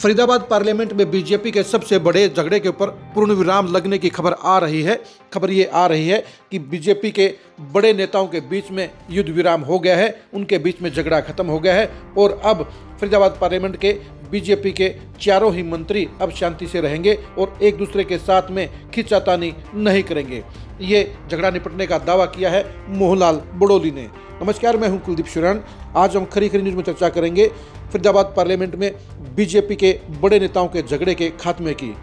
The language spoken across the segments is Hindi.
फरीदाबाद पार्लियामेंट में बीजेपी के सबसे बड़े झगड़े के ऊपर पूर्ण विराम लगने की खबर आ रही है। खबर ये आ रही है कि बीजेपी के बड़े नेताओं के बीच में युद्ध विराम हो गया है, उनके बीच में झगड़ा खत्म हो गया है और अब फरीदाबाद पार्लियामेंट के बीजेपी के चारों ही मंत्री अब शांति से रहेंगे और एक दूसरे के साथ में खींचातानी नहीं करेंगे। ये झगड़ा निपटने का दावा किया है मोहनलाल बड़ोली ने। नमस्कार, मैं हूं कुलदीप शुरण। आज हम खरी खरी न्यूज में चर्चा करेंगे फरीदाबाद पार्लियामेंट में बीजेपी के बड़े नेताओं के झगड़े के खात्मे की।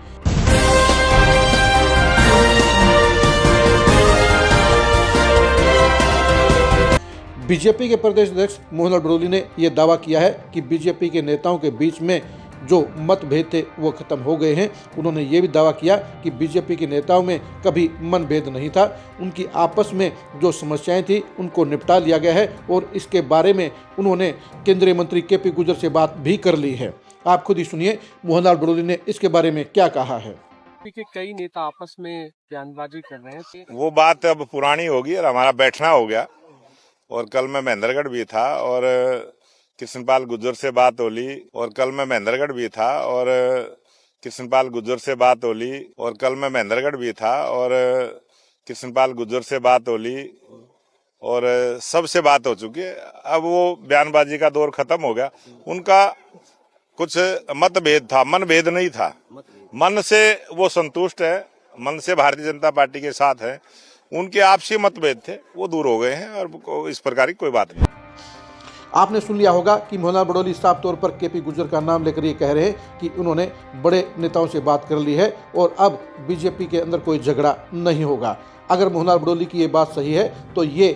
बीजेपी के प्रदेश अध्यक्ष मोहनलाल बड़ोली ने यह दावा किया है कि बीजेपी के नेताओं के बीच में जो मतभेद थे वो खत्म हो गए हैं। उन्होंने ये भी दावा किया कि बीजेपी के नेताओं में कभी मनभेद नहीं था, उनकी आपस में जो समस्याएं थी उनको निपटा लिया गया है और इसके बारे में उन्होंने केंद्रीय मंत्री केपी गुर्जर से बात भी कर ली है। आप खुद ही सुनिए मोहनलाल बड़ोली ने इसके बारे में क्या कहा है। के कई नेता आपस में बयानबाजी कर रहे हैं, वो बात अब पुरानी होगी और हमारा बैठना हो गया। और कल मैं महेंद्रगढ़ भी था और कृष्णपाल गुर्जर से बात हो ली और कल मैं महेंद्रगढ़ भी था और कृष्णपाल गुर्जर से बात हो ली और कल मैं महेंद्रगढ़ भी था और कृष्णपाल गुर्जर से बात हो ली और सबसे बात हो चुकी है। अब वो बयानबाजी का दौर खत्म हो गया। उनका कुछ मतभेद था, मनभेद नहीं था। मन से वो संतुष्ट है, मन से भारतीय जनता पार्टी के साथ है। उनके आपसी मतभेद थे, वो दूर हो गए हैं और इस प्रकार की कोई बात नहीं। आपने सुन लिया होगा कि मोहनलाल बड़ोली साफ तौर पर केपी गुर्जर का नाम लेकर ये कह रहे हैं कि उन्होंने बड़े नेताओं से बात कर ली है और अब बीजेपी के अंदर कोई झगड़ा नहीं होगा। अगर मोहनलाल बड़ोली की ये बात सही है तो ये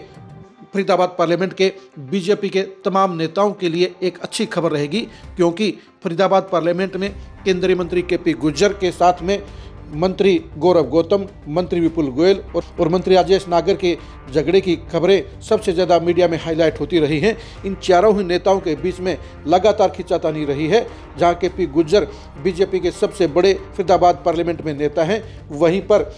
फरीदाबाद पार्लियामेंट के बीजेपी के तमाम नेताओं के लिए एक अच्छी खबर रहेगी, क्योंकि फरीदाबाद पार्लियामेंट में केंद्रीय मंत्री केपी गुर्जर के साथ में मंत्री गौरव गौतम, मंत्री विपुल गोयल और मंत्री राजेश नागर के झगड़े की खबरें सबसे ज़्यादा मीडिया में हाईलाइट होती रही हैं। इन चारों ही नेताओं के बीच में लगातार खींचातानी रही है। जहां केपी गुर्जर बीजेपी के सबसे बड़े फरीदाबाद पार्लियामेंट में नेता हैं, वहीं पर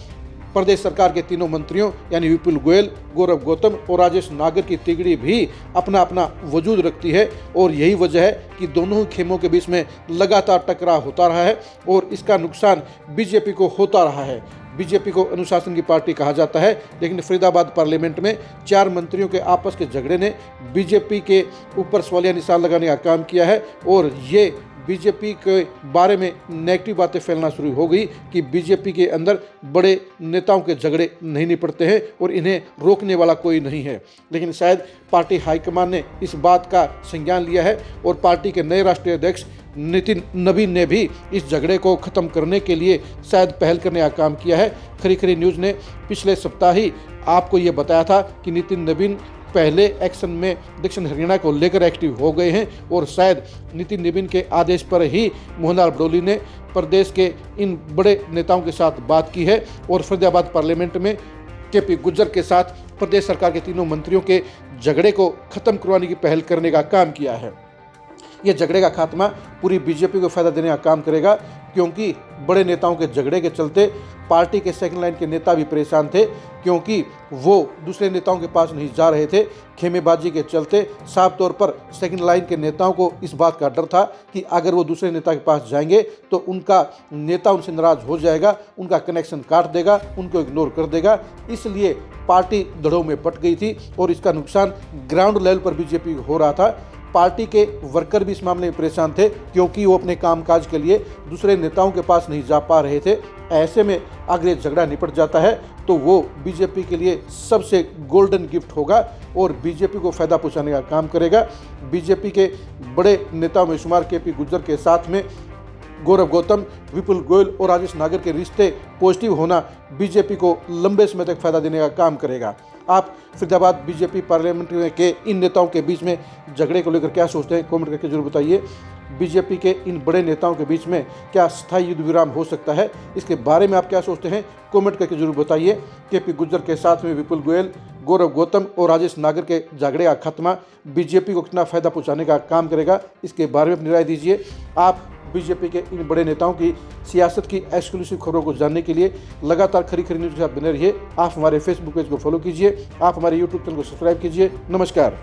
प्रदेश सरकार के तीनों मंत्रियों यानी विपुल गोयल, गौरव गौतम और राजेश नागर की तिगड़ी भी अपना अपना वजूद रखती है और यही वजह है कि दोनों ही खेमों के बीच में लगातार टकराव होता रहा है और इसका नुकसान बीजेपी को होता रहा है। बीजेपी को अनुशासन की पार्टी कहा जाता है, लेकिन फरीदाबाद पार्लियामेंट में 4 मंत्रियों के आपस के झगड़े ने बीजेपी के ऊपर सवालिया निशान लगाने का काम किया है और ये बीजेपी के बारे में नेगेटिव बातें फैलना शुरू हो गई कि बीजेपी के अंदर बड़े नेताओं के झगड़े नहीं निपटते हैं और इन्हें रोकने वाला कोई नहीं है। लेकिन शायद पार्टी हाईकमान ने इस बात का संज्ञान लिया है और पार्टी के नए राष्ट्रीय अध्यक्ष नितिन नवीन ने भी इस झगड़े को ख़त्म करने के लिए शायद पहल करने का काम किया है। खरी खरी न्यूज़ ने पिछले सप्ताह ही आपको ये बताया था कि नितिन नवीन पहले एक्शन में दक्षिण हरियाणा को लेकर एक्टिव हो गए हैं और शायद नितिन नवीन के आदेश पर ही मोहनलाल बड़ोली ने प्रदेश के इन बड़े नेताओं के साथ बात की है और फरीदाबाद पार्लियामेंट में केपी गुर्जर के साथ प्रदेश सरकार के तीनों मंत्रियों के झगड़े को खत्म करवाने की पहल करने का काम किया है। ये झगड़े का खात्मा पूरी बीजेपी को फायदा देने का काम करेगा, क्योंकि बड़े नेताओं के झगड़े के चलते पार्टी के सेकंड लाइन के नेता भी परेशान थे, क्योंकि वो दूसरे नेताओं के पास नहीं जा रहे थे। खेमेबाजी के चलते साफ तौर पर सेकंड लाइन के नेताओं को इस बात का डर था कि अगर वो दूसरे नेता के पास जाएंगे तो उनका नेता उनसे नाराज हो जाएगा, उनका कनेक्शन काट देगा, उनको इग्नोर कर देगा। इसलिए पार्टी दड़ों में पट गई थी और इसका नुकसान ग्राउंड लेवल पर बीजेपी को हो रहा था। पार्टी के वर्कर भी इस मामले में परेशान थे, क्योंकि वो अपने कामकाज के लिए दूसरे नेताओं के पास नहीं जा पा रहे थे। ऐसे में अगर ये झगड़ा निपट जाता है तो वो बीजेपी के लिए सबसे गोल्डन गिफ्ट होगा और बीजेपी को फायदा पहुंचाने का काम करेगा। बीजेपी के बड़े नेताओं में शुमार केपी गुर्जर के साथ में गौरव गौतम, विपुल गोयल और राजेश नागर के रिश्ते पॉजिटिव होना बीजेपी को लंबे समय तक फायदा देने का काम करेगा। आप फरीदाबाद बीजेपी पार्लियामेंट के इन नेताओं के बीच में झगड़े को लेकर क्या सोचते हैं, कमेंट करके जरूर बताइए। बीजेपी के इन बड़े नेताओं के बीच में क्या स्थायी युद्ध विराम हो सकता है, इसके बारे में आप क्या सोचते हैं, कमेंट करके जरूर बताइए। केपी गुर्जर के साथ में विपुल गोयल, गौरव गौतम और राजेश नागर के झगड़े का खात्मा बीजेपी को कितना फायदा पहुंचाने का काम करेगा, इसके बारे में अपनी राय दीजिए। आप बीजेपी के इन बड़े नेताओं की सियासत की एक्सक्लूसिव खबरों को जानने के लिए लगातार खरी खरी न्यूज़ के साथ बने रहिए। आप हमारे फेसबुक पेज को फॉलो कीजिए, आप हमारे यूट्यूब चैनल को सब्सक्राइब कीजिए। नमस्कार।